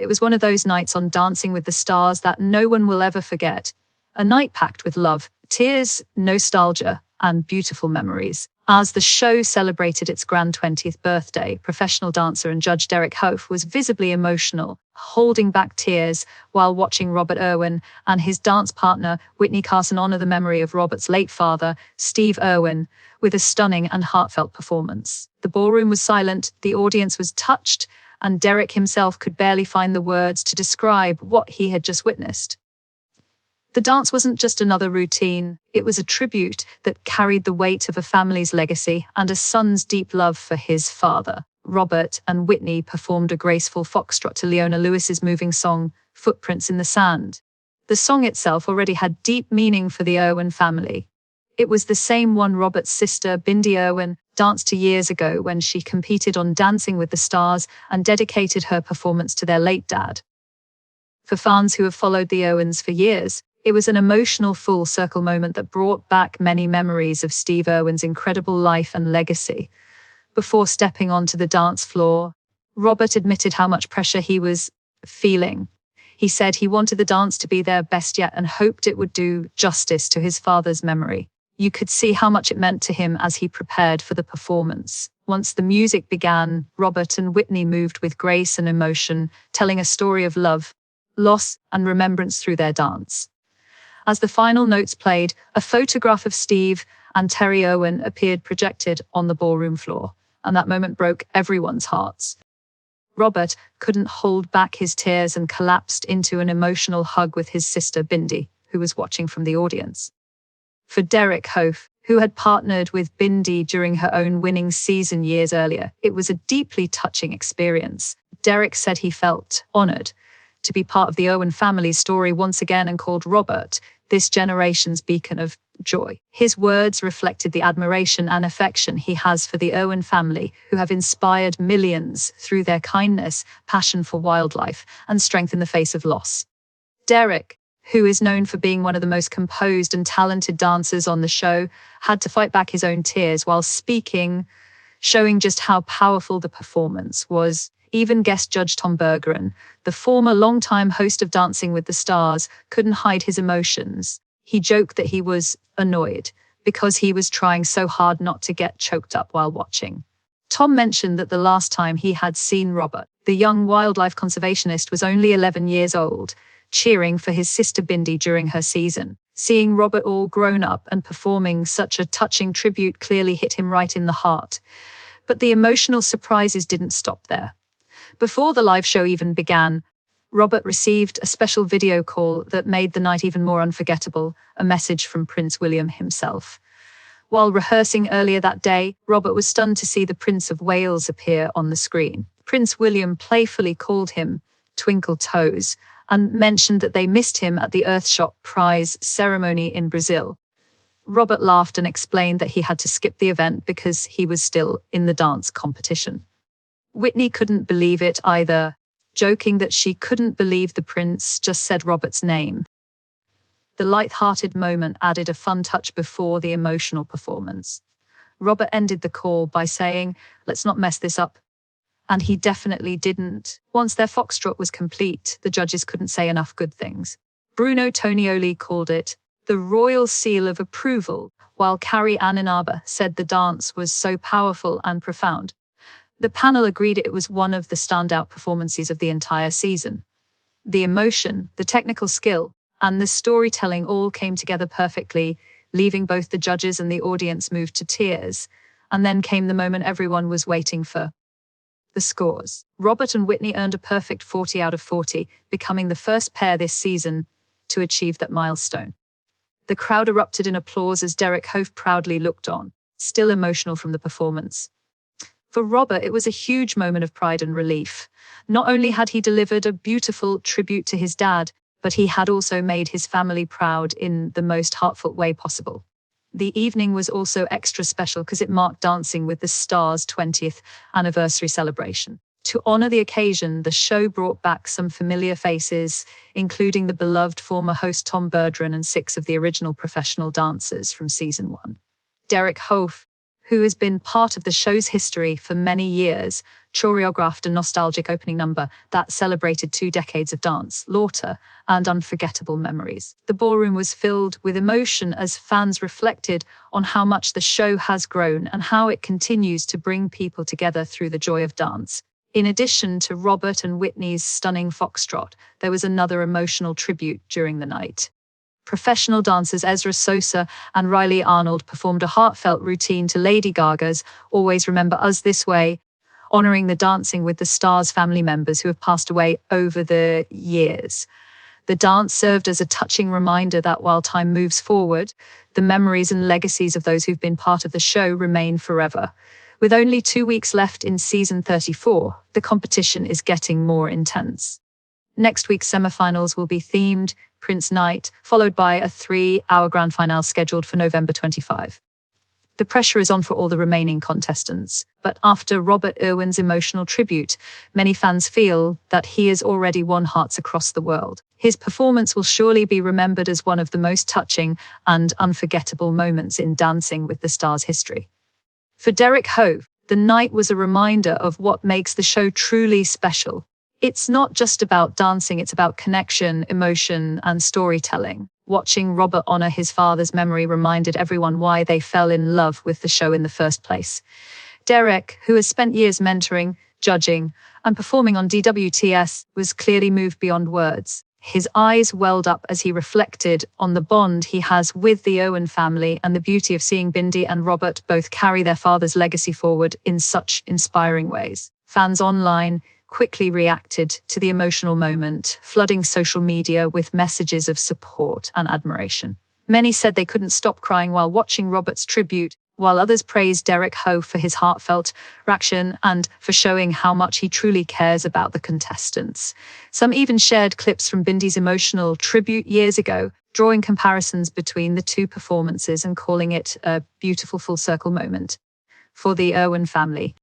It was one of those nights on Dancing with the Stars that no one will ever forget. A night packed with love, tears, nostalgia, and beautiful memories. As the show celebrated its grand 20th birthday, professional dancer and judge Derek Hough was visibly emotional, holding back tears while watching Robert Irwin and his dance partner Witney Carson honor the memory of Robert's late father, Steve Irwin, with a stunning and heartfelt performance. The ballroom was silent, the audience was touched, and Derek himself could barely find the words to describe what he had just witnessed. The dance wasn't just another routine, it was a tribute that carried the weight of a family's legacy and a son's deep love for his father. Robert and Witney performed a graceful foxtrot to Leona Lewis's moving song, Footprints in the Sand. The song itself already had deep meaning for the Irwin family. It was the same one Robert's sister, Bindi Irwin, danced to years ago when she competed on Dancing with the Stars and dedicated her performance to their late dad. For fans who have followed the Irwins for years, it was an emotional full-circle moment that brought back many memories of Steve Irwin's incredible life and legacy. Before stepping onto the dance floor, Robert admitted how much pressure he was feeling. He said he wanted the dance to be their best yet and hoped it would do justice to his father's memory. You could see how much it meant to him as he prepared for the performance. Once the music began, Robert and Witney moved with grace and emotion, telling a story of love, loss, and remembrance through their dance. As the final notes played, a photograph of Steve and Terry Irwin appeared projected on the ballroom floor, and that moment broke everyone's hearts. Robert couldn't hold back his tears and collapsed into an emotional hug with his sister Bindi, who was watching from the audience. For Derek Hough, who had partnered with Bindi during her own winning season years earlier, it was a deeply touching experience. Derek said he felt honored to be part of the Irwin family's story once again and called Robert this generation's beacon of joy. His words reflected the admiration and affection he has for the Irwin family, who have inspired millions through their kindness, passion for wildlife, and strength in the face of loss. Derek, who is known for being one of the most composed and talented dancers on the show, had to fight back his own tears while speaking, showing just how powerful the performance was. Even guest judge Tom Bergeron, the former longtime host of Dancing with the Stars, couldn't hide his emotions. He joked that he was annoyed because he was trying so hard not to get choked up while watching. Tom mentioned that the last time he had seen Robert, the young wildlife conservationist, was only 11 years old, cheering for his sister Bindi during her season. Seeing Robert all grown up and performing such a touching tribute clearly hit him right in the heart. But the emotional surprises didn't stop there. Before the live show even began, Robert received a special video call that made the night even more unforgettable, a message from Prince William himself. While rehearsing earlier that day, Robert was stunned to see the Prince of Wales appear on the screen. Prince William playfully called him Twinkle Toes and mentioned that they missed him at the Earthshot Prize ceremony in Brazil. Robert laughed and explained that he had to skip the event because he was still in the dance competition. Witney couldn't believe it either, joking that she couldn't believe the prince just said Robert's name. The light-hearted moment added a fun touch before the emotional performance. Robert ended the call by saying, "Let's not mess this up." And he definitely didn't. Once their foxtrot was complete, the judges couldn't say enough good things. Bruno Tonioli called it the royal seal of approval, while Carrie Ananaba said the dance was so powerful and profound. The panel agreed it was one of the standout performances of the entire season. The emotion, the technical skill, and the storytelling all came together perfectly, leaving both the judges and the audience moved to tears. And then came the moment everyone was waiting for. The scores. Robert and Witney earned a perfect 40 out of 40, becoming the first pair this season to achieve that milestone. The crowd erupted in applause as Derek Hough proudly looked on, still emotional from the performance. For Robert, it was a huge moment of pride and relief. Not only had he delivered a beautiful tribute to his dad, but he had also made his family proud in the most heartfelt way possible. The evening was also extra special because it marked Dancing with the Stars' 20th anniversary celebration. To honor the occasion, the show brought back some familiar faces, including the beloved former host Tom Bergeron and 6 of the original professional dancers from season 1. Derek Hough, who has been part of the show's history for many years, choreographed a nostalgic opening number that celebrated 2 decades of dance, laughter, and unforgettable memories. The ballroom was filled with emotion as fans reflected on how much the show has grown and how it continues to bring people together through the joy of dance. In addition to Robert and Witney's stunning Foxtrot, there was another emotional tribute during the night. Professional dancers Ezra Sosa and Riley Arnold performed a heartfelt routine to Lady Gaga's Always Remember Us This Way, honoring the Dancing with the Stars family members who have passed away over the years. The dance served as a touching reminder that while time moves forward, the memories and legacies of those who've been part of the show remain forever. With only 2 weeks left in season 34, the competition is getting more intense. Next week's semifinals will be themed Prince Night, followed by a 3-hour grand finale scheduled for November 25. The pressure is on for all the remaining contestants, but after Robert Irwin's emotional tribute, many fans feel that he has already won hearts across the world. His performance will surely be remembered as one of the most touching and unforgettable moments in Dancing with the Stars history. For Derek Hough, the night was a reminder of what makes the show truly special. It's not just about dancing, it's about connection, emotion, and storytelling. Watching Robert honor his father's memory reminded everyone why they fell in love with the show in the first place. Derek, who has spent years mentoring, judging, and performing on DWTS, was clearly moved beyond words. His eyes welled up as he reflected on the bond he has with the Irwin family and the beauty of seeing Bindi and Robert both carry their father's legacy forward in such inspiring ways. Fans online quickly reacted to the emotional moment, flooding social media with messages of support and admiration. Many said they couldn't stop crying while watching Robert's tribute, while others praised Derek Hough for his heartfelt reaction and for showing how much he truly cares about the contestants. Some even shared clips from Bindi's emotional tribute years ago, drawing comparisons between the two performances and calling it a beautiful full circle moment. For the Irwin family,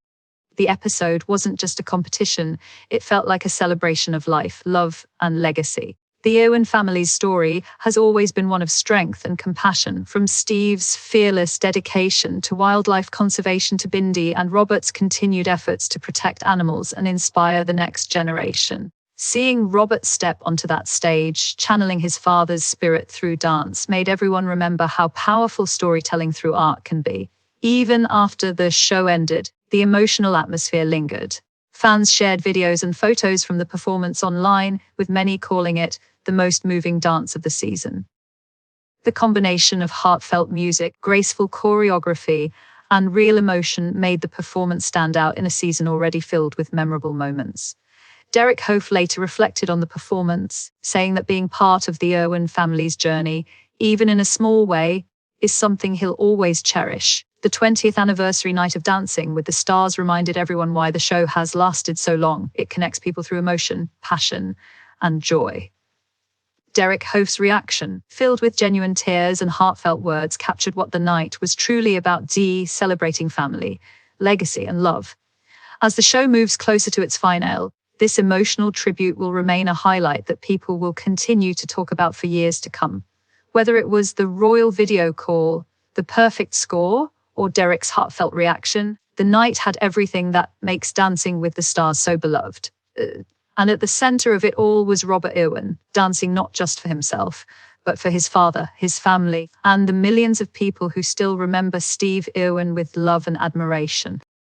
the episode wasn't just a competition, it felt like a celebration of life, love, and legacy. The Irwin family's story has always been one of strength and compassion, from Steve's fearless dedication to wildlife conservation to Bindi and Robert's continued efforts to protect animals and inspire the next generation. Seeing Robert step onto that stage, channeling his father's spirit through dance, made everyone remember how powerful storytelling through art can be. Even after the show ended, the emotional atmosphere lingered. Fans shared videos and photos from the performance online, with many calling it the most moving dance of the season. The combination of heartfelt music, graceful choreography, and real emotion made the performance stand out in a season already filled with memorable moments. Derek Hough later reflected on the performance, saying that being part of the Irwin family's journey, even in a small way, is something he'll always cherish. The 20th anniversary night of Dancing with the Stars reminded everyone why the show has lasted so long. It connects people through emotion, passion, and joy. Derek Hough's reaction, filled with genuine tears and heartfelt words, captured what the night was truly about: celebrating family, legacy, and love. As the show moves closer to its finale, this emotional tribute will remain a highlight that people will continue to talk about for years to come. Whether it was the royal video call, the perfect score, or Derek's heartfelt reaction, the night had everything that makes Dancing with the Stars so beloved. And at the center of it all was Robert Irwin, dancing not just for himself, but for his father, his family, and the millions of people who still remember Steve Irwin with love and admiration.